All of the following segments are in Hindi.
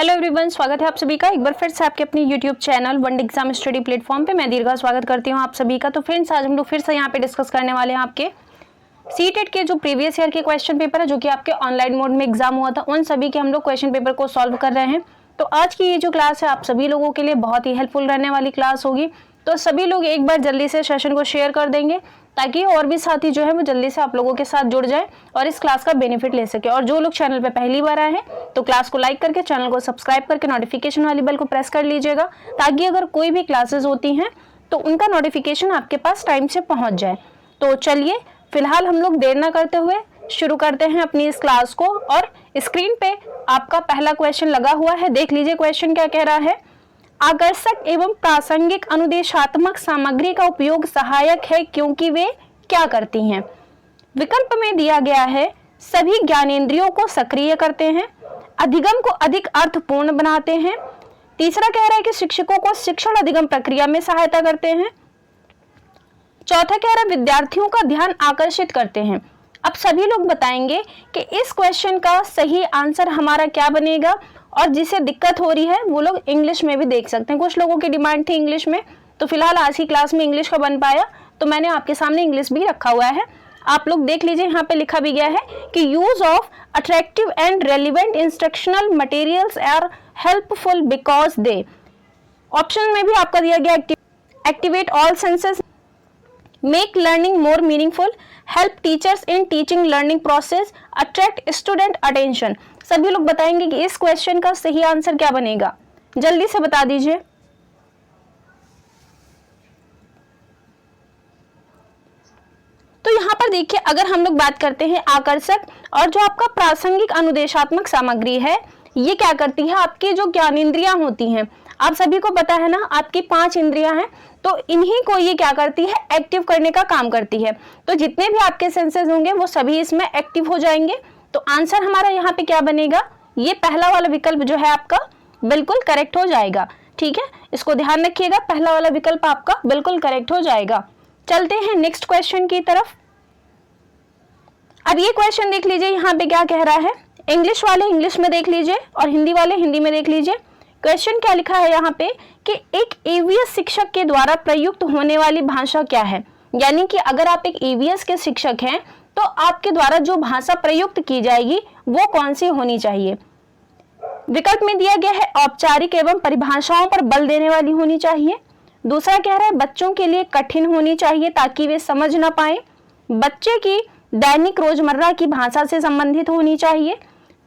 हेलो एवरीवन, स्वागत है आप सभी का एक बार फिर से आपके अपने YouTube channel one exam study platform पे। मैं दीर्घा स्वागत करती हूँ आप सभी का। तो फ्रेंड्स, आज हम लोग फिर से यहाँ पे डिस्कस करने वाले हैं आपके सीटेट के जो प्रीवियस ईयर के क्वेश्चन पेपर है, जो कि आपके ऑनलाइन मोड में एग्जाम हुआ था, उन सभी के हम लोग क्वेश्चन पेपर को सॉल्व कर रहे हैं। तो आज की ये जो क्लास है आप सभी लोगों के लिए बहुत ही हेल्पफुल रहने वाली क्लास होगी। तो सभी लोग एक बार जल्दी से सेशन को शेयर कर देंगे ताकि और भी साथी जो है वो जल्दी से आप लोगों के साथ जुड़ जाए और इस क्लास का बेनिफिट ले सके। और जो लोग चैनल पे पहली बार आए हैं तो क्लास को लाइक करके चैनल को सब्सक्राइब करके नोटिफिकेशन वाली बेल को प्रेस कर लीजिएगा, ताकि अगर कोई भी क्लासेस होती हैं तो उनका नोटिफिकेशन आपके पास टाइम से पहुंच जाए। तो चलिए फिलहाल हम लोग देर ना करते हुए शुरू करते हैं अपनी इस क्लास को। और स्क्रीन पे आपका पहला क्वेश्चन लगा हुआ है, देख लीजिए क्वेश्चन क्या कह रहा है। आकर्षक एवं प्रासंगिक अनुदेशात्मक सामग्री का उपयोग सहायक है क्योंकि वे क्या करती हैं। विकल्प में दिया गया है सभी ज्ञानेंद्रियों को सक्रिय करते हैं, अधिगम को अधिक अर्थपूर्ण बनाते हैं। तीसरा कह रहा है कि शिक्षकों को शिक्षण अधिगम प्रक्रिया में सहायता करते हैं। चौथा कह रहा है विद्यार्थियों का ध्यान आकर्षित करते हैं। अब सभी लोग बताएंगे कि इस क्वेश्चन का सही आंसर हमारा क्या बनेगा। और जिसे दिक्कत हो रही है वो लोग इंग्लिश में भी देख सकते हैं। कुछ लोगों की डिमांड थी इंग्लिश में, तो फिलहाल आज की क्लास में इंग्लिश का बन पाया तो मैंने आपके सामने इंग्लिश भी रखा हुआ है। आप लोग देख लीजिए, यहाँ पे लिखा भी गया है कि use of attractive and relevant instructional materials are helpful because they. Option में भी आपका दिया गया activate all senses, make learning more meaningful, help teachers in teaching learning process, attract student attention. सभी लोग बताएंगे कि इस क्वेश्चन का सही आंसर क्या बनेगा, जल्दी से बता दीजिए। तो यहाँ पर देखिए, अगर हम लोग बात करते हैं आकर्षक और जो आपका प्रासंगिक अनुदेशात्मक सामग्री है, ये क्या करती है, आपकी जो ज्ञानेंद्रियां होती हैं, आप सभी को पता है ना, आपकी 5 इंद्रियां हैं, तो इन्हीं को ये क्या करती है, एक्टिव करने का काम करती है। तो जितने भी आपके सेंसेस होंगे वो सभी इसमें एक्टिव हो जाएंगे। तो आंसर हमारा यहाँ पे क्या बनेगा, ये पहला वाला विकल्प जो है आपका बिल्कुल करेक्ट हो जाएगा। ठीक है, इसको ध्यान रखिएगा, पहला वाला विकल्प आपका बिल्कुल करेक्ट हो जाएगा। चलते हैं नेक्स्ट क्वेश्चन की तरफ। अब ये क्वेश्चन देख लीजिए, यहाँ पे क्या कह रहा है। इंग्लिश वाले इंग्लिश में देख लीजिए और हिंदी वाले हिंदी में देख लीजिए। क्वेश्चन क्या लिखा है यहाँ पे कि एक ईवीएस शिक्षक के द्वारा प्रयुक्त होने वाली भाषा क्या है। यानी कि अगर आप एक ईवीएस के शिक्षक हैं तो आपके द्वारा जो भाषा प्रयुक्त की जाएगी वो कौन सी होनी चाहिए। विकल्प में दिया गया है औपचारिक एवं परिभाषाओं पर बल देने वाली होनी चाहिए। दूसरा कह रहा है बच्चों के लिए कठिन होनी चाहिए ताकि वे समझ ना पाए। बच्चे की दैनिक रोजमर्रा की भाषा से संबंधित होनी चाहिए।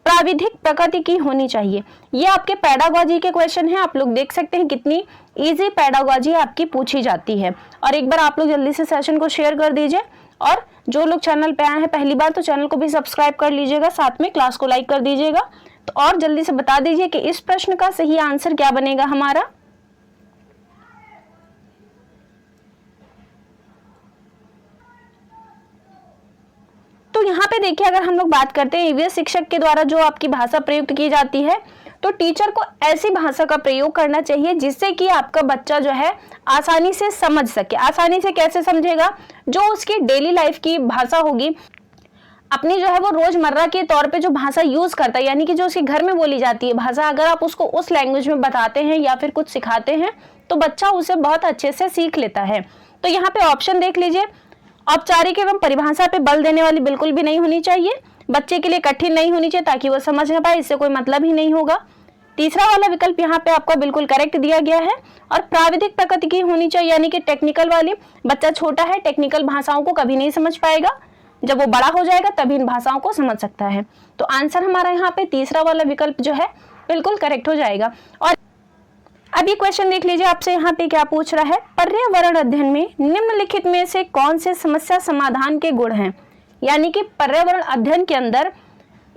प्राविधिक प्रकृति की होनी चाहिए। ये आपके पेडागोजी के क्वेश्चन हैं, आप लोग देख सकते हैं कितनी इजी पेडागोजी आपकी पूछी जाती है। और एक बार आप लोग जल्दी से सेशन को शेयर कर दीजिए और जो लोग चैनल पे आए हैं पहली बार तो चैनल को भी सब्सक्राइब कर लीजिएगा, साथ में क्लास को लाइक कर दीजिएगा। तो और जल्दी से बता दीजिए कि इस प्रश्न का सही आंसर क्या बनेगा हमारा। तो यहाँ पे देखिए, अगर हम लोग बात करते हैं ईवीएस शिक्षक के द्वारा जो आपकी भाषा प्रयुक्त की जाती है, तो टीचर को ऐसी भाषा का प्रयोग करना चाहिए जिससे कि आपका बच्चा जो है आसानी से समझ सके। आसानी से कैसे समझेगा, जो उसकी डेली लाइफ की भाषा होगी, अपनी जो है वो रोजमर्रा के तौर पे जो भाषा यूज करता है, यानी कि जो उसके घर में बोली जाती है भाषा, अगर आप उसको उस लैंग्वेज में बताते हैं या फिर कुछ सिखाते हैं तो बच्चा उसे बहुत अच्छे से सीख लेता है। तो यहाँ पे ऑप्शन देख लीजिए, औपचारिक एवं परिभाषा पे बल देने वाली बिल्कुल भी नहीं होनी चाहिए। बच्चे के लिए कठिन नहीं होनी चाहिए ताकि वो समझ ना पाए, इससे कोई मतलब ही नहीं होगा। तीसरा वाला विकल्प यहाँ पे आपका बिल्कुल करेक्ट दिया गया है। और प्राविधिक प्रकृति की होनी चाहिए, यानी कि टेक्निकल वाली। बच्चा छोटा है, टेक्निकल भाषाओं को कभी नहीं समझ पाएगा, जब वो बड़ा हो जाएगा तभी इन भाषाओं को समझ सकता है। तो आंसर हमारा यहाँ पे तीसरा वाला विकल्प जो है बिल्कुल करेक्ट हो जाएगा। और अब ये क्वेश्चन देख लीजिए, आपसे यहाँ पे क्या पूछ रहा है, पर्यावरण अध्ययन में निम्नलिखित में से कौन से समस्या समाधान के गुण हैं। यानी कि पर्यावरण अध्ययन के अंदर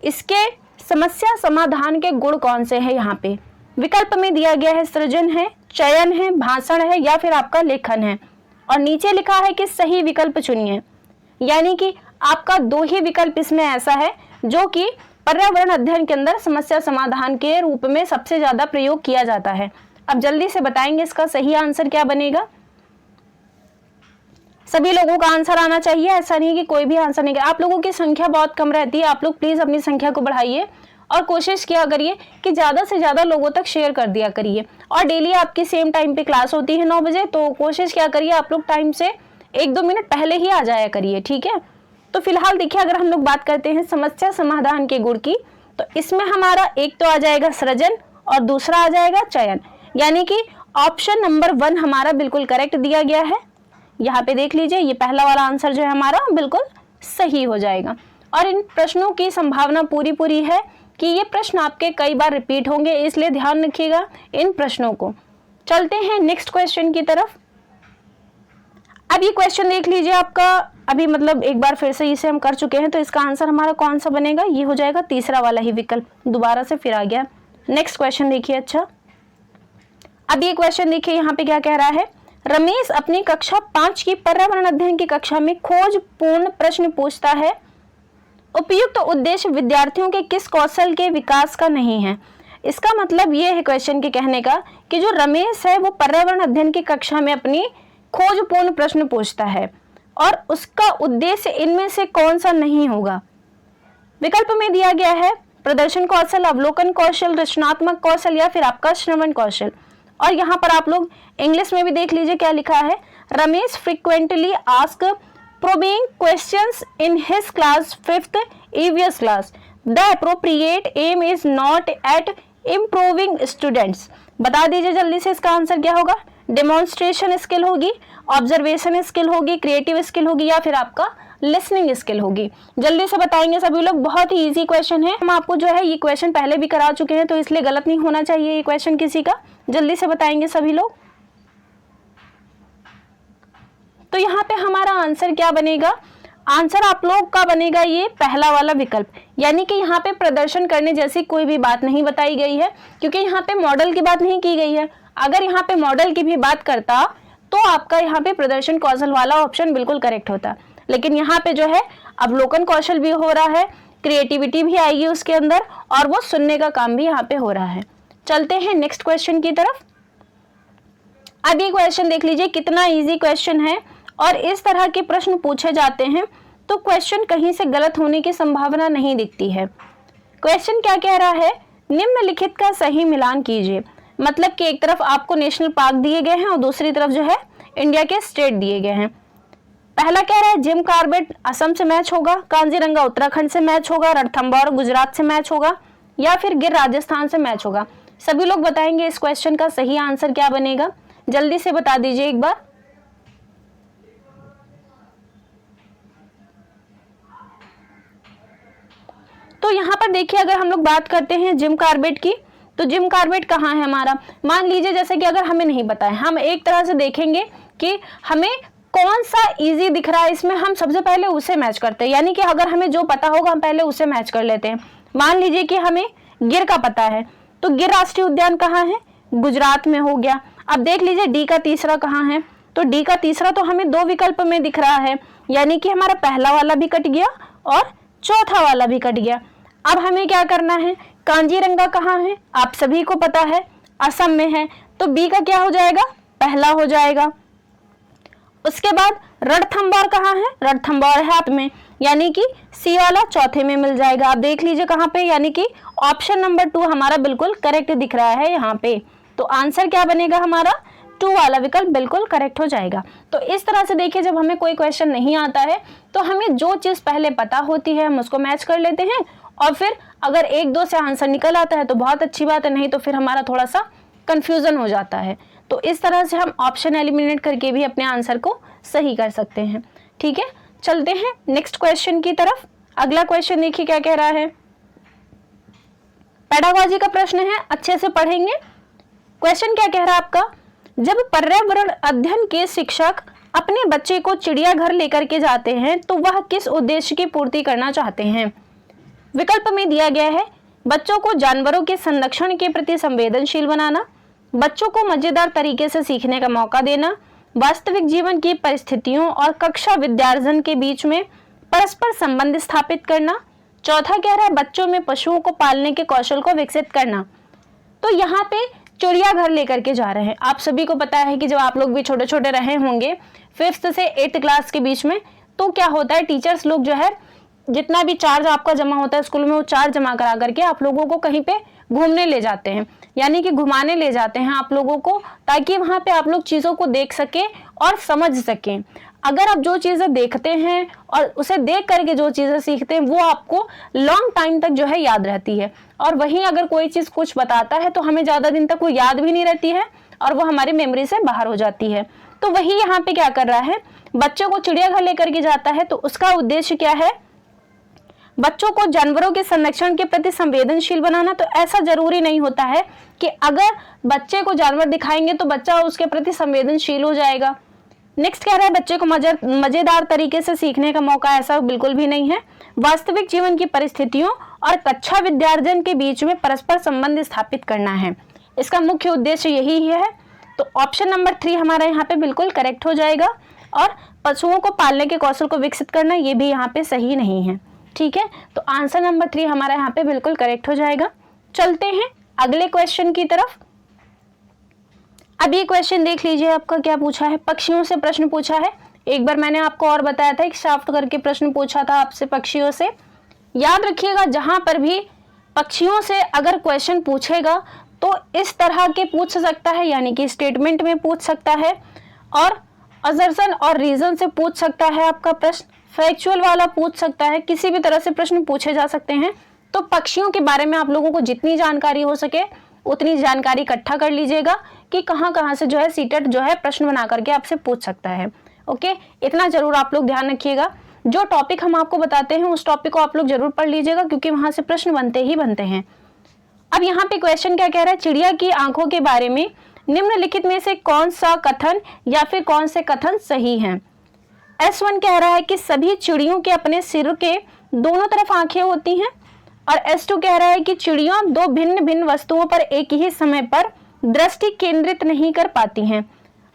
इसके समस्या समाधान के गुण कौन से हैं। यहाँ पे विकल्प में दिया गया है सृजन है, चयन है, भाषण है या फिर आपका लेखन है। और नीचे लिखा है कि सही विकल्प चुनिए। यानी कि आपका 2 ही विकल्प इसमें ऐसा है जो कि पर्यावरण अध्ययन के अंदर समस्या समाधान के रूप में सबसे ज्यादा प्रयोग किया जाता है। अब जल्दी से बताएंगे इसका सही आंसर क्या बनेगा। सभी लोगों का आंसर आना चाहिए, ऐसा नहीं कि कोई भी आंसर नहीं। आप लोगों की संख्या बहुत कम रहती है, आप लोग प्लीज अपनी संख्या को बढ़ाइए और कोशिश किया करिए कि ज़्यादा से ज़्यादा लोगों तक शेयर कर दिया करिए। और डेली आपकी सेम टाइम पे क्लास होती है 9 बजे, तो कोशिश क्या करिए आप लोग टाइम से 1-2 मिनट पहले ही आ जाया करिए, ठीक है। तो फिलहाल देखिए, अगर हम लोग बात करते हैं समस्या समाधान के गुण की, तो इसमें हमारा एक तो आ जाएगा सृजन और दूसरा आ जाएगा चयन, यानी कि ऑप्शन नंबर 1 हमारा बिल्कुल करेक्ट दिया गया है। यहाँ पे देख लीजिए, ये पहला वाला आंसर जो है हमारा बिल्कुल सही हो जाएगा। और इन प्रश्नों की संभावना पूरी है कि ये प्रश्न आपके कई बार रिपीट होंगे, इसलिए ध्यान रखिएगा इन प्रश्नों को। चलते हैं नेक्स्ट क्वेश्चन की तरफ। अब ये क्वेश्चन देख लीजिए आपका, अभी मतलब एक बार फिर से इसे हम कर चुके हैं, तो इसका आंसर हमारा कौन सा बनेगा, ये हो जाएगा तीसरा वाला ही विकल्प, दोबारा से फिर आ गया। नेक्स्ट क्वेश्चन देखिए। अच्छा, अब ये क्वेश्चन देखिए, यहाँ पे क्या कह रहा है, रमेश अपनी कक्षा 5 की पर्यावरण अध्ययन की कक्षा में खोजपूर्ण प्रश्न पूछता है, उपयुक्त उद्देश्य विद्यार्थियों के किस कौशल के विकास का नहीं है। इसका मतलब ये है क्वेश्चन के कहने का कि जो रमेश है वो पर्यावरण अध्ययन की कक्षा में अपनी खोजपूर्ण प्रश्न पूछता है और उसका उद्देश्य इनमें से कौन सा नहीं होगा। विकल्प में दिया गया है प्रदर्शन कौशल, अवलोकन कौशल, रचनात्मक कौशल या फिर आपका श्रवण कौशल। और यहाँ पर आप लोग इंग्लिश में भी देख लीजिए क्या लिखा है, Ramesh frequently ask probing questions in his class 5th EVS class. The appropriate aim is not at improving students. बता दीजिए जल्दी से इसका आंसर क्या होगा। डेमोन्स्ट्रेशन स्किल होगी, ऑब्जर्वेशन स्किल होगी, क्रिएटिव स्किल होगी या फिर आपका लिसनिंग स्किल होगी। जल्दी से बताएंगे सभी लोग, बहुत ही इजी क्वेश्चन है। हम आपको जो है ये क्वेश्चन पहले भी करा चुके हैं, तो इसलिए गलत नहीं होना चाहिए ये क्वेश्चन किसी का। जल्दी से बताएंगे सभी लोग। तो यहाँ पे हमारा आंसर क्या बनेगा, आंसर आप लोग का बनेगा ये पहला वाला विकल्प, यानी कि यहाँ पे प्रदर्शन करने जैसी कोई भी बात नहीं बताई गई है, क्योंकि यहाँ पे मॉडल की बात नहीं की गई है। अगर यहाँ पे मॉडल की भी बात करता तो आपका यहाँ पे प्रदर्शन कौशल वाला ऑप्शन बिल्कुल करेक्ट होता, लेकिन यहाँ पे जो है अवलोकन कौशल भी हो रहा है, क्रिएटिविटी भी आएगी उसके अंदर, और वो सुनने का काम भी यहाँ पे हो रहा है। चलते हैं नेक्स्ट क्वेश्चन की तरफ। अब ये क्वेश्चन देख लीजिए कितना ईजी क्वेश्चन है, और इस तरह के प्रश्न पूछे जाते हैं तो क्वेश्चन कहीं से गलत होने की संभावना नहीं दिखती है। क्वेश्चन क्या कह रहा है, निम्नलिखित का सही मिलान कीजिए। मतलब कि एक तरफ आपको नेशनल पार्क दिए गए हैं और दूसरी तरफ जो है इंडिया के स्टेट दिए गए हैं। पहला कह रहा है जिम कॉर्बेट असम से मैच होगा, कांजीरंगा उत्तराखंड से मैच होगा, रणथंभौर गुजरात से मैच होगा या फिर गिर राजस्थान से मैच होगा। सभी लोग बताएंगे इस क्वेश्चन का सही आंसर क्या बनेगा, जल्दी से बता दीजिए एक बार। तो यहाँ पर देखिए, अगर हम लोग बात करते हैं जिम कॉर्बेट की, तो जिम कॉर्बेट कहाँ है हमारा। मान लीजिए जैसे कि अगर हमें नहीं पता है, हम एक तरह से देखेंगे कि हमें कौन सा इजी दिख रहा है, इसमें हम सबसे पहले उसे मैच करते हैं। यानी कि अगर हमें जो पता होगा हम पहले उसे मैच कर लेते हैं। मान लीजिए कि हमें गिर का पता है, तो गिर राष्ट्रीय उद्यान कहाँ है, गुजरात में हो गया। अब देख लीजिए डी का तीसरा कहाँ है, तो डी का तीसरा तो हमें 2 विकल्प में दिख रहा है, यानी कि हमारा पहला वाला भी कट गया और चौथा वाला भी कट गया। अब हमें क्या करना है, कांजीरंगा कहाँ है, आप सभी को पता है असम में है, तो बी का क्या हो जाएगा, पहला हो जाएगा। उसके बाद रणथंभौर कहाँ है, रणथंभौर है आप में, यानी कि सी वाला चौथे में मिल जाएगा। आप देख लीजिए कहाँ पे, यानी कि ऑप्शन नंबर 2 हमारा बिल्कुल करेक्ट दिख रहा है यहाँ पे। तो आंसर क्या बनेगा हमारा, 2 वाला विकल्प बिल्कुल करेक्ट हो जाएगा। तो इस तरह से देखिए, जब हमें कोई क्वेश्चन नहीं आता है तो हमें जो चीज पहले पता होती है हम उसको मैच कर लेते हैं, और फिर अगर 1-2 से आंसर निकल आता है तो बहुत अच्छी बात है, नहीं तो फिर हमारा थोड़ा सा कंफ्यूजन हो जाता है। तो इस तरह से हम ऑप्शन एलिमिनेट करके भी अपने आंसर को सही कर सकते हैं। ठीक है, चलते हैं नेक्स्ट क्वेश्चन की तरफ। अगला क्वेश्चन देखिए क्या कह रहा है, पेडागोजी का प्रश्न है, अच्छे से पढ़ेंगे। क्वेश्चन क्या कह रहा है आपका, जब पर्यावरण अध्ययन के शिक्षक अपने बच्चे को चिड़ियाघर लेकर के जाते हैं तो वह किस उद्देश्य की पूर्ति करना चाहते हैं। विकल्प में दिया गया है बच्चों को जानवरों के संरक्षण के प्रति संवेदनशील बनाना, बच्चों को मजेदार तरीके से सीखने का मौका देना, वास्तविक जीवन की परिस्थितियों और कक्षा विद्यार्जन के बीच में परस्पर संबंध स्थापित करना, चौथा कह रहा है बच्चों में पशुओं को पालने के कौशल को विकसित करना। तो यहाँ पे चिड़ियाघर लेकर के जा रहे हैं। आप सभी को पता है कि जब आप लोग भी छोटे छोटे रहे होंगे 5th से 8th क्लास के बीच में, तो क्या होता है टीचर्स लोग जो है जितना भी चार्ज आपका जमा होता है स्कूल में, वो चार्ज जमा करा करके आप लोगों को कहीं पे घूमने ले जाते हैं, यानी कि घुमाने ले जाते हैं आप लोगों को, ताकि वहां पे आप लोग चीजों को देख सकें और समझ सकें। अगर आप जो चीजें देखते हैं और उसे देख करके जो चीजें सीखते हैं वो आपको लॉन्ग टाइम तक जो है याद रहती है, और वहीं अगर कोई चीज कुछ बताता है तो हमें ज्यादा दिन तक वो याद भी नहीं रहती है और वो हमारी मेमोरी से बाहर हो जाती है। तो वही यहाँ पे क्या कर रहा है, बच्चों को चिड़ियाघर लेकर के जाता है। तो उसका उद्देश्य क्या है, बच्चों को जानवरों के संरक्षण के प्रति संवेदनशील बनाना। तो ऐसा जरूरी नहीं होता है कि अगर बच्चे को जानवर दिखाएंगे तो बच्चा उसके प्रति संवेदनशील हो जाएगा। नेक्स्ट कह रहा है बच्चे को मजेदार तरीके से सीखने का मौका, ऐसा बिल्कुल भी नहीं है। वास्तविक जीवन की परिस्थितियों और कक्षा विद्यार्जन के बीच में परस्पर संबंध स्थापित करना है, इसका मुख्य उद्देश्य यही है। तो ऑप्शन नंबर 3 हमारा यहाँ पे बिल्कुल करेक्ट हो जाएगा। और पशुओं को पालने के कौशल को विकसित करना, ये भी यहाँ पे सही नहीं है। ठीक है, तो आंसर नंबर 3 हमारा यहाँ पे बिल्कुल करेक्ट हो जाएगा। चलते हैं अगले क्वेश्चन की तरफ। अब ये क्वेश्चन देख लीजिए, आपका क्या पूछा है, पक्षियों से प्रश्न पूछा है। एक बार मैंने आपको और बताया था, एक शाफ्ट करके प्रश्न पूछा था आपसे पक्षियों से। याद रखिएगा, जहां पर भी पक्षियों से अगर क्वेश्चन पूछेगा तो इस तरह के पूछ सकता है, यानी कि स्टेटमेंट में पूछ सकता है, और असर्शन और रीजन से पूछ सकता है आपका प्रश्न, फैक्चुअल वाला पूछ सकता है, किसी भी तरह से प्रश्न पूछे जा सकते हैं। तो पक्षियों के बारे में आप लोगों को जितनी जानकारी हो सके उतनी जानकारी इकट्ठा कर लीजिएगा कि कहाँ से जो है सीटेट जो है प्रश्न बना करके आपसे पूछ सकता है। ओके, इतना जरूर आप लोग ध्यान रखिएगा। जो टॉपिक हम आपको बताते हैं उस टॉपिक को आप लोग जरूर पढ़ लीजिएगा, क्योंकि वहां से प्रश्न बनते ही बनते हैं। अब यहाँ पे क्वेश्चन क्या कह रहा है, चिड़िया की आंखों के बारे में निम्नलिखित में से कौन सा कथन या फिर कौन से कथन सही हैं। S1 कह रहा है कि सभी चिड़ियों के अपने सिर के दोनों तरफ आंखें होती हैं, और S2 कह रहा है कि चिड़िया दो भिन्न भिन्न वस्तुओं पर एक ही समय पर दृष्टि केंद्रित नहीं कर पाती हैं।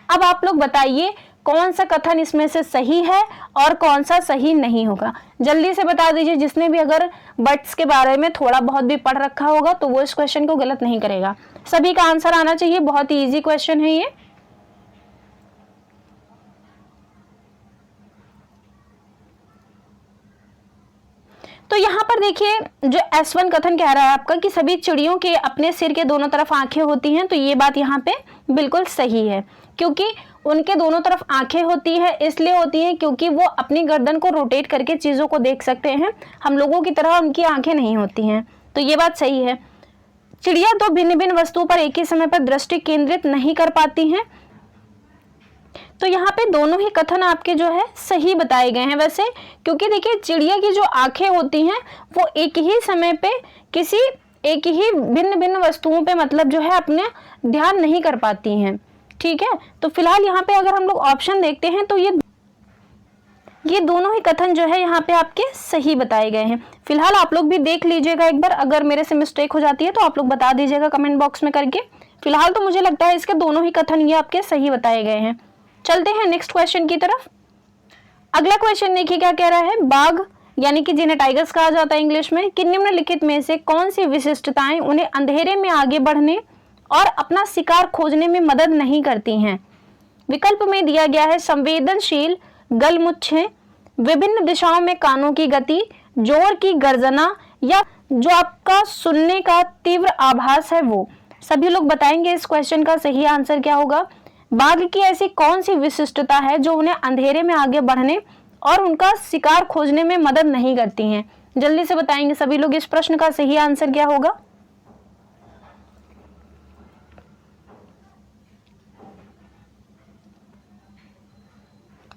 अब आप लोग बताइए कौन सा कथन इसमें से सही है और कौन सा सही नहीं होगा, जल्दी से बता दीजिए। जिसने भी अगर बर्ड्स के बारे में थोड़ा बहुत भी पढ़ रखा होगा तो वो इस क्वेश्चन को गलत नहीं करेगा। सभी का आंसर आना चाहिए, बहुत ही इजी क्वेश्चन है ये। तो यहाँ पर देखिए, जो S1 कथन कह रहा है आपका कि सभी चिड़ियों के अपने सिर के दोनों तरफ आंखें होती हैं, तो ये बात यहाँ पे बिल्कुल सही है, क्योंकि उनके दोनों तरफ आंखें होती है, इसलिए होती हैं क्योंकि वो अपनी गर्दन को रोटेट करके चीजों को देख सकते हैं। हम लोगों की तरह उनकी आंखें नहीं होती हैं, तो ये बात सही है। चिड़िया दो भिन्न भिन्न वस्तुओं पर एक ही समय पर दृष्टि केंद्रित नहीं कर पाती हैं, तो यहाँ पे दोनों ही कथन आपके जो है सही बताए गए हैं वैसे, क्योंकि देखिए चिड़िया की जो आंखें होती हैं वो एक ही समय पे किसी एक ही भिन्न भिन्न वस्तुओं पे मतलब जो है अपने ध्यान नहीं कर पाती हैं। ठीक है, तो फिलहाल यहाँ पे अगर हम लोग ऑप्शन देखते हैं तो ये दोनों ही कथन जो है यहाँ पे आपके सही बताए गए हैं। फिलहाल आप लोग भी देख लीजिएगा एक बार, अगर मेरे से मिस्टेक हो जाती है तो आप लोग बता दीजिएगा कमेंट बॉक्स में करके। फिलहाल तो मुझे लगता है इसके दोनों ही कथन ये आपके सही बताए गए हैं। चलते हैं नेक्स्ट क्वेश्चन की तरफ। अगला क्वेश्चन देखिए क्या कह रहा है, बाघ यानी कि जिन्हें टाइगर्स कहा जाता है इंग्लिश में, कि निम्नलिखित में से कौन सी विशिष्टताएं उन्हें अंधेरे में आगे बढ़ने और अपना शिकार खोजने में मदद नहीं करती हैं। विकल्प में दिया गया है संवेदनशील गलमुच्छें, विभिन्न दिशाओं में कानों की गति, जोर की गर्जना, या जो आपका सुनने का तीव्र आभास है वो। सभी लोग बताएंगे इस क्वेश्चन का सही आंसर क्या होगा। बाघ की ऐसी कौन सी विशिष्टता है जो उन्हें अंधेरे में आगे बढ़ने और उनका शिकार खोजने में मदद नहीं करती हैं। जल्दी से बताएंगे सभी लोग इस प्रश्न का सही आंसर क्या होगा।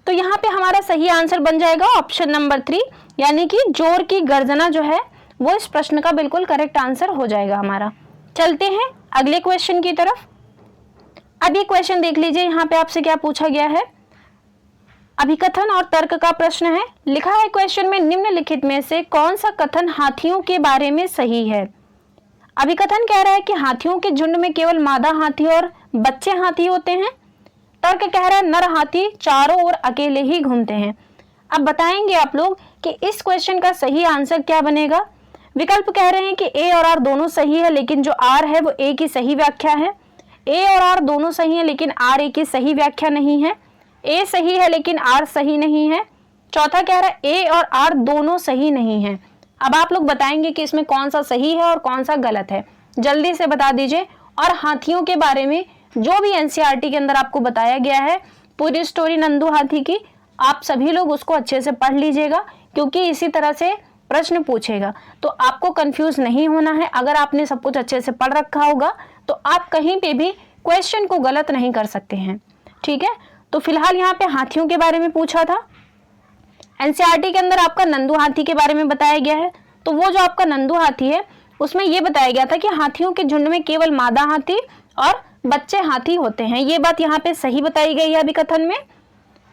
तो यहाँ पे हमारा सही आंसर बन जाएगा ऑप्शन नंबर 3, यानी कि जोर की गर्जना जो है वो इस प्रश्न का बिल्कुल करेक्ट आंसर हो जाएगा हमारा। चलते हैं अगले क्वेश्चन की तरफ। अब ये क्वेश्चन देख लीजिए, यहाँ पे आपसे क्या पूछा गया है, अभिकथन और तर्क का प्रश्न है। लिखा है क्वेश्चन में निम्नलिखित में से कौन सा कथन हाथियों के बारे में सही है। अभिकथन कह रहा है कि हाथियों के झुंड में केवल मादा हाथी और बच्चे हाथी होते हैं। तर्क कह रहा है नर हाथी चारों ओर अकेले ही घूमते हैं। अब बताएंगे आप लोग कि इस क्वेश्चन का सही आंसर क्या बनेगा। विकल्प कह रहे हैं कि ए और आर दोनों सही है, लेकिन जो आर है वो ए की सही व्याख्या है। ए और आर दोनों सही है, लेकिन आर ए की सही व्याख्या नहीं है। ए सही है लेकिन आर सही नहीं है। चौथा कह रहा है ए और आर दोनों सही नहीं है। अब आप लोग बताएंगे कि इसमें कौन सा सही है और कौन सा गलत है, जल्दी से बता दीजिए। और हाथियों के बारे में जो भी एनसीईआरटी के अंदर आपको बताया गया है, पूरी स्टोरी नंदू हाथी की, आप सभी लोग उसको अच्छे से पढ़ लीजिएगा, क्योंकि इसी तरह से प्रश्न पूछेगा, तो आपको कंफ्यूज नहीं होना है। अगर आपने सब कुछ अच्छे से पढ़ रखा होगा तो आप कहीं पे भी क्वेश्चन को गलत नहीं कर सकते हैं, ठीक है। तो फिलहाल यहाँ पे हाथियों के बारे में पूछा था, एनसीईआरटी के अंदर आपका नंदू हाथी के बारे में बताया गया है। तो वो जो आपका नंदू हाथी है उसमें ये बताया गया था कि हाथियों के झुंड में केवल मादा हाथी और बच्चे हाथी होते हैं। ये बात यहाँ पे सही बताई गई है अभी कथन में।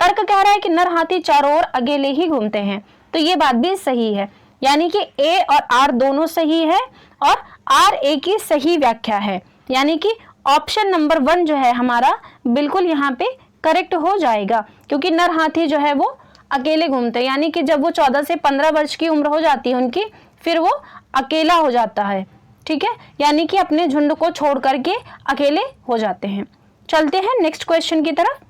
तर्क कह रहा है कि नर हाथी चारों ओर अकेले ही घूमते हैं, तो ये बात भी सही है, यानी कि ए और आर दोनों सही है और आर ए की सही व्याख्या है, यानी कि ऑप्शन नंबर 1 जो है हमारा बिल्कुल यहाँ पे करेक्ट हो जाएगा, क्योंकि नर हाथी जो है वो अकेले घूमते हैं, यानी कि जब वो 14 से 15 वर्ष की उम्र हो जाती है उनकी, फिर वो अकेला हो जाता है, ठीक है, यानी कि अपने झुंड को छोड़ करके अकेले हो जाते हैं। चलते हैं नेक्स्ट क्वेश्चन की तरफ।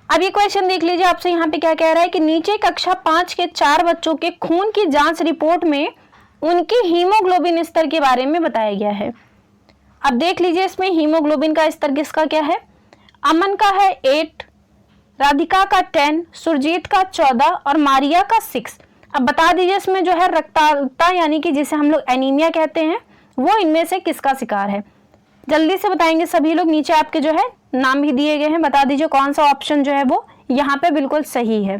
अब ये क्वेश्चन देख लीजिए, आपसे यहाँ पे क्या कह रहा है कि नीचे कक्षा 5 के 4 बच्चों के खून की जांच रिपोर्ट में उनके हीमोग्लोबिन स्तर के बारे में बताया गया है। अब देख लीजिए इसमें हीमोग्लोबिन का स्तर किसका क्या है। अमन का है 8, राधिका का 10, सुरजीत का 14 और मारिया का 6। अब बता दीजिए इसमें जो है रक्ताल्पता यानी कि जिसे हम लोग एनीमिया कहते हैं, वो इनमें से किसका शिकार है। जल्दी से बताएंगे सभी लोग, नीचे आपके जो है नाम भी दिए गए हैं, बता दीजिए कौन सा ऑप्शन जो है वो यहाँ पे बिल्कुल सही है।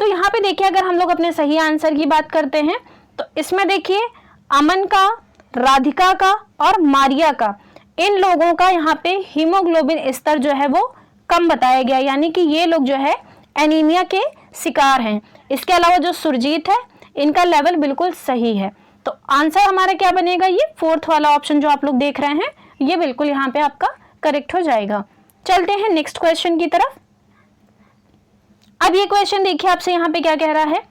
तो यहाँ पे देखिए अगर हम लोग अपने सही आंसर की बात करते हैं तो इसमें देखिए अमन का, राधिका का और मारिया का, इन लोगों का यहाँ पे हीमोग्लोबिन स्तर जो है वो कम बताया गया, यानी कि ये लोग जो है एनीमिया के शिकार हैं। इसके अलावा जो सुरजीत है इनका लेवल बिल्कुल सही है। तो आंसर हमारा क्या बनेगा, ये 4th वाला ऑप्शन जो आप लोग देख रहे हैं ये बिल्कुल यहाँ पे आपका करेक्ट हो जाएगा। चलते हैं नेक्स्ट क्वेश्चन की तरफ। अब ये क्वेश्चन देखिए आपसे यहाँ पे क्या कह रहा है।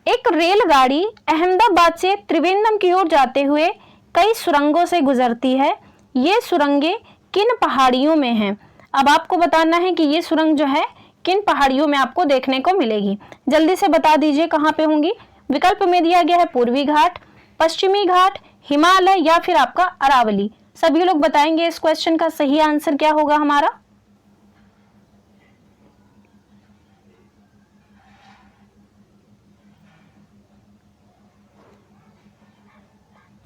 एक रेलगाड़ी अहमदाबाद से त्रिवेंद्रम की ओर जाते हुए कई सुरंगों से गुजरती है, ये सुरंगें किन पहाड़ियों में हैं। अब आपको बताना है कि ये सुरंग जो है किन पहाड़ियों में आपको देखने को मिलेगी। जल्दी से बता दीजिए कहाँ पे होंगी। विकल्प में दिया गया है पूर्वी घाट, पश्चिमी घाट, हिमालय या फिर आपका अरावली। सभी लोग बताएंगे इस क्वेश्चन का सही आंसर क्या होगा हमारा।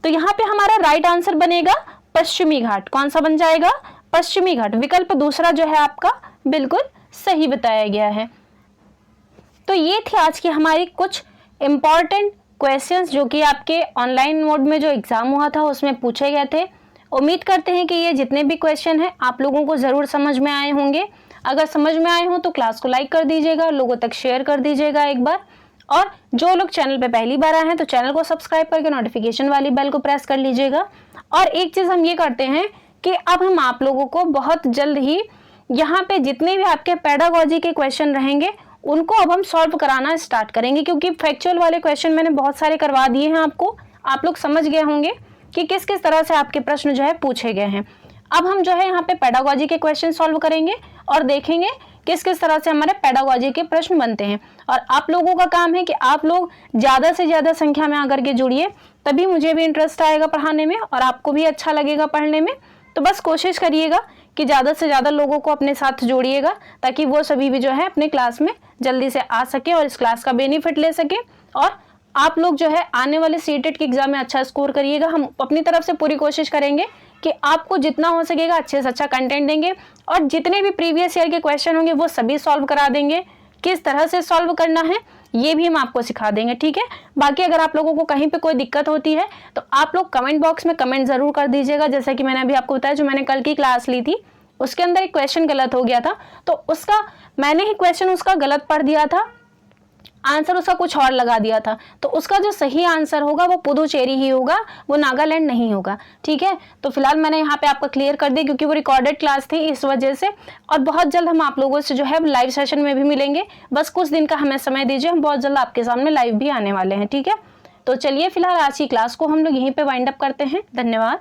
तो यहाँ पे हमारा राइट आंसर बनेगा पश्चिमी घाट। कौन सा बन जाएगा, पश्चिमी घाट। विकल्प दूसरा जो है आपका बिल्कुल सही बताया गया है। तो ये थी आज की हमारी कुछ इंपॉर्टेंट क्वेश्चंस जो कि आपके ऑनलाइन मोड में जो एग्जाम हुआ था उसमें पूछे गए थे। उम्मीद करते हैं कि ये जितने भी क्वेश्चन हैं आप लोगों को जरूर समझ में आए होंगे। अगर समझ में आए हो तो क्लास को लाइक कर दीजिएगा, लोगों तक शेयर कर दीजिएगा एक बार, और जो लोग चैनल पे पहली बार आए हैं तो चैनल को सब्सक्राइब करके नोटिफिकेशन वाली बेल को प्रेस कर लीजिएगा। और एक चीज हम ये करते हैं कि अब हम आप लोगों को बहुत जल्द ही यहाँ पे जितने भी आपके पेडागोजी के क्वेश्चन रहेंगे उनको अब हम सॉल्व कराना स्टार्ट करेंगे, क्योंकि फैक्चुअल वाले क्वेश्चन मैंने बहुत सारे करवा दिए हैं आपको। आप लोग समझ गए होंगे कि किस किस तरह से आपके प्रश्न जो है पूछे गए हैं। अब हम जो है यहाँ पे पेडागोजी के क्वेश्चन सॉल्व करेंगे और देखेंगे किस किस तरह से हमारे पेडागोजी के प्रश्न बनते हैं। और आप लोगों का काम है कि आप लोग ज्यादा से ज्यादा संख्या में आकर के जुड़िए, तभी मुझे भी इंटरेस्ट आएगा पढ़ाने में और आपको भी अच्छा लगेगा पढ़ने में। तो बस कोशिश करिएगा कि ज़्यादा से ज़्यादा लोगों को अपने साथ जोड़िएगा, ताकि वो सभी भी जो है अपने क्लास में जल्दी से आ सके और इस क्लास का बेनिफिट ले सके। और आप लोग जो है आने वाले सीटेट के एग्जाम में अच्छा स्कोर करिएगा। हम अपनी तरफ से पूरी कोशिश करेंगे कि आपको जितना हो सकेगा अच्छे से अच्छा कंटेंट देंगे, और जितने भी प्रीवियस ईयर के क्वेश्चन होंगे वो सभी सॉल्व करा देंगे। किस तरह से सॉल्व करना है ये भी हम आपको सिखा देंगे, ठीक है। बाकी अगर आप लोगों को कहीं पे कोई दिक्कत होती है तो आप लोग कमेंट बॉक्स में कमेंट जरूर कर दीजिएगा। जैसा कि मैंने अभी आपको बताया, जो मैंने कल की क्लास ली थी उसके अंदर एक क्वेश्चन गलत हो गया था, तो उसका मैंने ही क्वेश्चन उसका गलत पढ़ दिया था, आंसर उसका कुछ और लगा दिया था। तो उसका जो सही आंसर होगा वो पुदुचेरी ही होगा, वो नागालैंड नहीं होगा, ठीक है। तो फिलहाल मैंने यहाँ पे आपका क्लियर कर दिया, क्योंकि वो रिकॉर्डेड क्लास थी इस वजह से। और बहुत जल्द हम आप लोगों से जो है लाइव सेशन में भी मिलेंगे। बस कुछ दिन का हमें समय दीजिए, हम बहुत जल्द आपके सामने लाइव भी आने वाले हैं, ठीक है। तो चलिए फिलहाल आज की क्लास को हम लोग यहीं पे वाइंड अप करते हैं। धन्यवाद।